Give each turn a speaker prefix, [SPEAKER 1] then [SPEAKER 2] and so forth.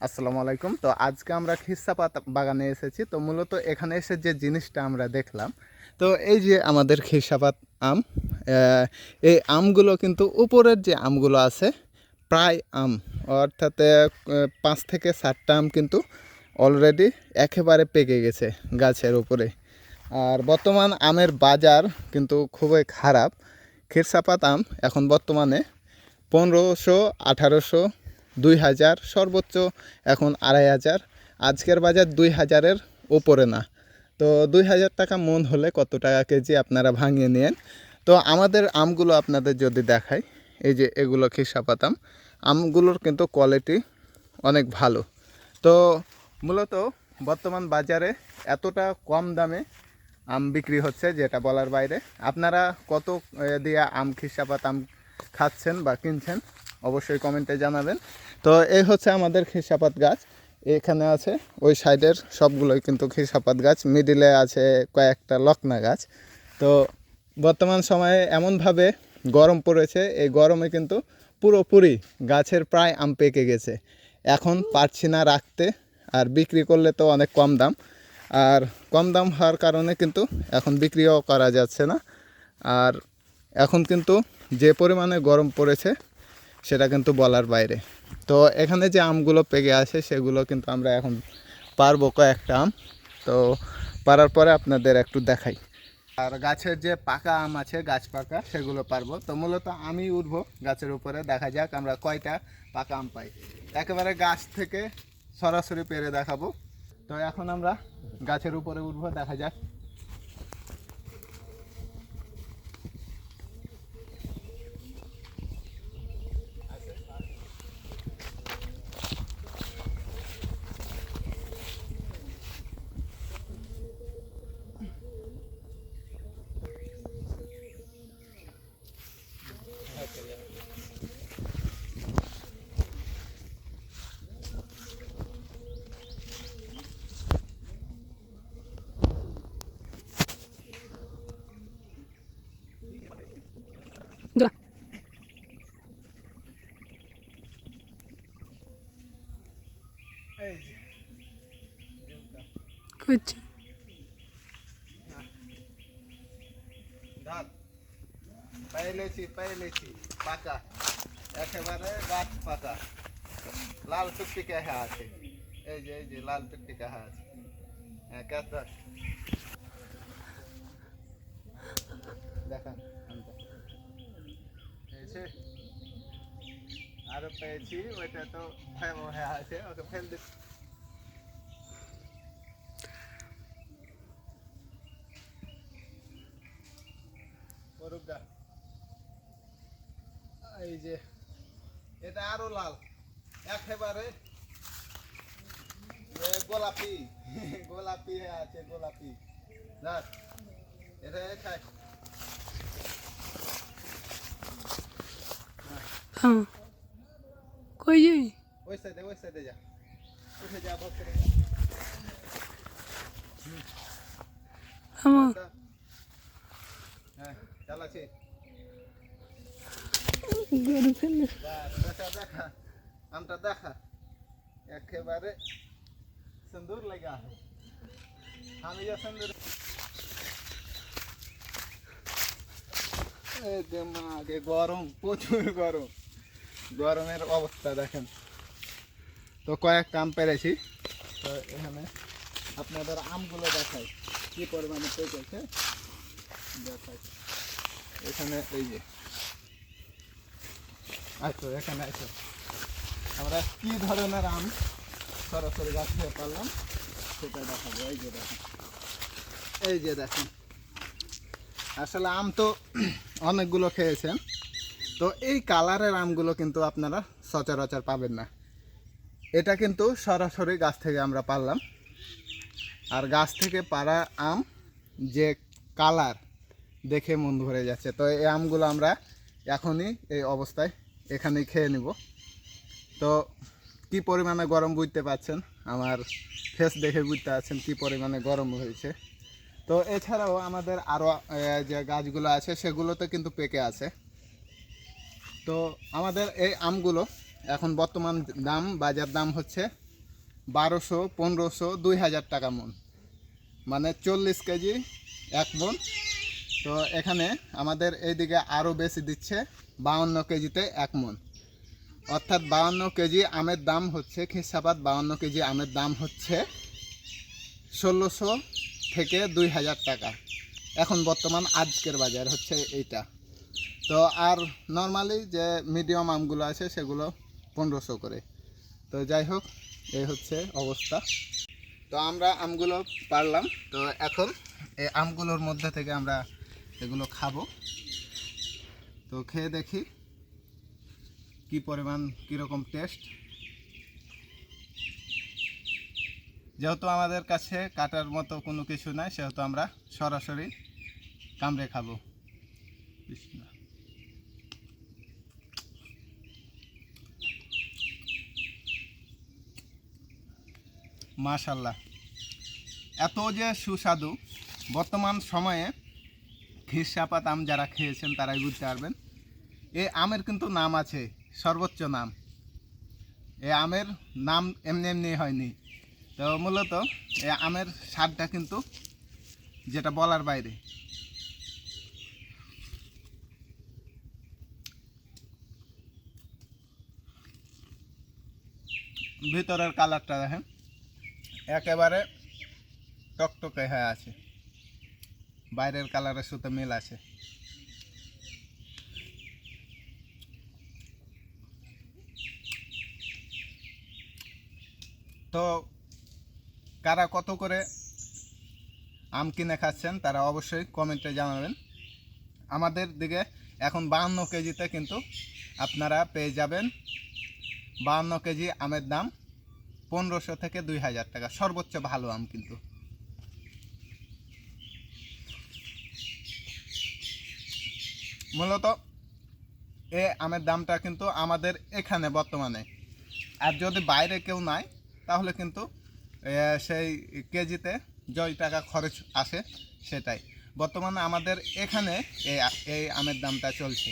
[SPEAKER 1] আসসালামু আলাইকুম। তো আজকে আমরা খিরসাপাত বাগানে এসেছি। তো মূলত এখানে এসে যে জিনিসটা আমরা দেখলাম, তো এই যে আমাদের খিরসাপাত আম, এই আমগুলো কিন্তু উপরের যে আমগুলো আছে প্রায় আম, অর্থাৎ 5 থেকে 7টা আম কিন্তু অলরেডি একেবারে পেকে গেছে গাছের উপরে। আর বর্তমান আমের বাজার কিন্তু খুবই খারাপ। খিরসাপাত আম এখন বর্তমানে 1500, 1800, 2000, সর্বোচ্চ এখন 2500। আজকের বাজার 2000-এর ওপরে না। তো 2000 টাকা মন হলে কত টাকা কেজি আপনারা ভাঙিয়ে নেন। তো আমাদের আমগুলো আপনাদের যদি দেখাই, এই যে এগুলো খিরসাপাত আম, আমগুলোর কিন্তু কোয়ালিটি অনেক ভালো। তো মূলত বর্তমান বাজারে এতটা কম দামে আম বিক্রি হচ্ছে যেটা বলার বাইরে। আপনারা কত দিয়ে আম খিরসাপাত আম খাচ্ছেন বা কিনছেন অবশ্যই কমেন্টে জানাবেন। তো এই হচ্ছে আমাদের খিরসাপাত গাছ, এখানে আছে, ওই সাইডের সবগুলোই কিন্তু খিরসাপাত গাছ, মিডিলে আছে কয়েকটা লকনা গাছ। তো বর্তমান সময়ে এমনভাবে গরম পড়েছে, এই গরমে কিন্তু পুরোপুরি গাছের প্রায় আম পেকে গেছে। এখন পারছি না রাখতে, আর বিক্রি করলে তো অনেক কম দাম, আর কম দাম হওয়ার কারণে কিন্তু এখন বিক্রিও করা যাচ্ছে না। আর এখন কিন্তু যে পরিমাণে গরম পড়েছে সেটা কিন্তু বলার বাইরে। তো এখানে যে আমগুলো পেকে আছে সেগুলো কিন্তু আমরা এখন পারবো কয়েকটা আম। তো পারার পরে আপনাদের একটু দেখাই। আর গাছের যে পাকা আম আছে, গাছ পাকা, সেগুলো পারবো। তো মূলত আমি উঠবো গাছের উপরে, দেখা যাক আমরা কয়টা পাকা আম পাই। একেবারে গাছ থেকে সরাসরি পেরে দেখাবো। তো এখন আমরা গাছের উপরে উঠবো, দেখা যাক।
[SPEAKER 2] করছি।
[SPEAKER 1] পেয়েছি পাকা, একেবারে গাছ পাকা, লাল টুকটিকে হ্যাঁ আছে। এই যে লাল টুকটিকে হ্যাঁ আছে। হ্যাঁ কেসা দেখান আমটা। পেয়েছে, আরো পেয়েছি, ওইটা তো হ্যাঁ আছে, ওকে ফেল দিচ্ছি। এই যে এটা আরো লাল, একেবারে গোলাপি গোলাপি আছে, গোলাপি। দেখ এটা খাই।
[SPEAKER 2] হ্যাঁ, কই যাই?
[SPEAKER 1] ওই সাইডে যা, উঠে যা, বসে
[SPEAKER 2] আমার
[SPEAKER 1] হ্যাঁ চালাচ্ছি।
[SPEAKER 2] গরু ফেলে
[SPEAKER 1] দেখা দেখা আমটা দেখা, একেবারে সুন্দর লাগা। আমি যা সুন্দর আগে গরম, প্রচুর গরম, গরমের অবস্থা দেখেন। তো কয়েকটা আম পেরেছি। তো এখানে আপনাদের আমগুলো দেখাই কি পরিমাণে পেকেছে, দেখাই। এখানে এই যে আচ্ছা, এখানে আছে আমরা কি ধরনের আম সরাসরি গাছ থেকে পারলাম সেটা দেখাবো। এই যে দেখেন, এই যে দেখেন, আসলে আম তো অনেকগুলো খেয়েছেন। তো এই কালারের আমগুলো কিন্তু আপনারা সচরাচর পাবেন না। এটা কিন্তু সরাসরি গাছ থেকে আমরা পারলাম। আর গাছ থেকে পাড়া আম যে কালার, দেখে মন ভরে যাচ্ছে। তো এই আমগুলো আমরা এখনই এই অবস্থায় এখানেই খেয়ে নিব। তো কি পরিমাণে গরম বুঝতে পারছেন, আমার ফেস দেখে বুঝতে পারছেন কি পরিমাণে গরম হয়েছে। তো এছাড়াও আমাদের আরও যে গাছগুলো আছে সেগুলোতে কিন্তু পেকে আছে। তো আমাদের এই আমগুলো এখন বর্তমান দাম, বাজার দাম হচ্ছে 1200, 1500, 2000 টাকা মন, মানে 40 কেজি 1 মন। তো এখানে আমাদের এইদিকে আরও বেশি দিচ্ছে, 52 কেজিতে 1 মন, অর্থাৎ 52 কেজি আমের দাম হচ্ছে, খিরসাপাত 52 কেজি আমের দাম হচ্ছে 1600 থেকে 2000 টাকা। এখন বর্তমান আজকের বাজার হচ্ছে এইটা। তো আর নর্মালি যে মিডিয়াম আমগুলো আছে সেগুলো 1500 করে। তো যাই হোক, এই হচ্ছে অবস্থা। তো আমরা আমগুলো পারলাম, তো এখন এই আমগুলোর মধ্যে থেকে আমরা এগুলো খাবো। তো খেয়ে দেখি কি পরিমাণ, কীরকম টেস্ট। যেহেতু আমাদের কাছে কাটার মতো কোনো কিছু নাই, সেহেতু আমরা সরাসরি কামড়ে খাবো। বিসমিল্লাহ। মাশাল্লাহ, এত যে সুস্বাদু! বর্তমান সময়ে খিরসাপাত আম যারা খেয়েছেন তারাই বুঝতে পারবেন। এই আমের কিন্তু নাম আছে, সর্বোচ্চ নাম। এই আমের নাম এমনি এমনি হয়নি। তো মূলত এই আমের স্বাদটা কিন্তু যেটা বলার বাইরে। ভিতরের কালারটা দেখেন, একেবারে টকটকে হয়ে আছে, বাইরের কালারের সাথে মিল আছে। তো কারা কত করে আম কিনে খাচ্ছেন তারা অবশ্যই কমেন্টে জানাবেন। আমাদের দিকে এখন 52 কেজিতে কিন্তু আপনারা পেয়ে যাবেন। 52 কেজি আমের দাম 1500 থেকে 2000 টাকা, সর্বোচ্চ ভালো আম কিন্তু। মূলত এই আমের দামটা কিন্তু আমাদের এখানে বর্তমানে, আর যদি বাইরে কেউ নাই তাহলে কিন্তু সেই কেজিতে যয় টাকা খরচ আসে সেটাই। বর্তমানে আমাদের এখানে এই আমের দামটা চলছে।